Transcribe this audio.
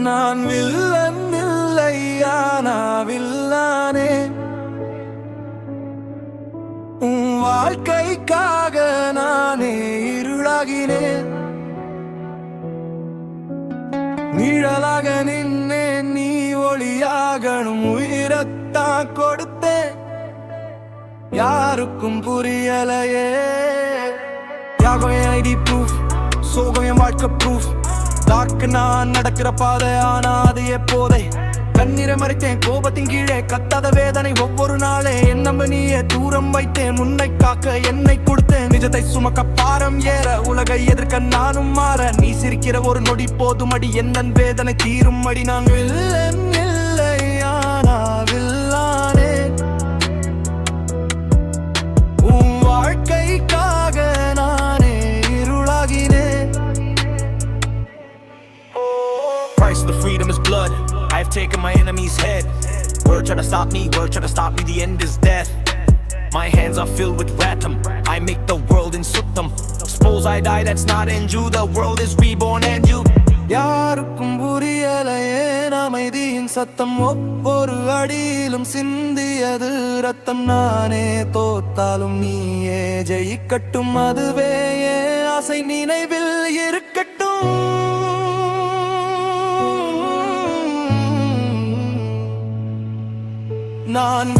நான் வில்லன் இல்லையானா வில்லானே உன் வாழ்க்கைக்காக நானே இருளாகினேன் நிழலாக நின்னேன் நீ ஒளியாகணும் உயிரத்தான் கொடுத்தேன் யாருக்கும் புரியலையே தியாகம் என் ஐடி ப்ரூஃப் சோகம் என் வாழ்க்கை ப்ரூஃப் டார்க்கு நான் நடக்கிற பாதை ஆனா அது எப்போதை கண்ணீரை மறைத்தேன் கோபத்தின் கீழே கத்தாத வேதனை ஒவ்வொரு நாளே என் நம்ப நீயே தூரம் வைத்தேன் உன்னை காக்க என்னை கொடுத்தேன் நிஜத்தை சுமக்க பாரம் ஏற உலகை எதிர்க்க நானும் மாற நீ சிரிக்கிற ஒரு நொடி போதும் அடி என்ன வேதனை தீரும் அடி நான் வில்லன் இல்லை ஆனா வில்லானே உன் வாழ்க்கைக்காக நானே இருளாகினேன் Price of the freedom is blood. I have taken my enemy's head. Word try to stop me, word try to stop me, the end is death. My hands are filled with ratum. I make the world in suttam. Suppose I die, that's not end you. The world is reborn and you. யாருக்கும் புரியலையே அமைதியின் சத்தம் ஒவ்வொரு அடியிலும் சிந்தியது ரத்தம் நானே தோத்தாலும் நீயே ஜெயிக்கட்டும் அதுவே என் ஆசை நினைவில் இருக்கட்டும் நான்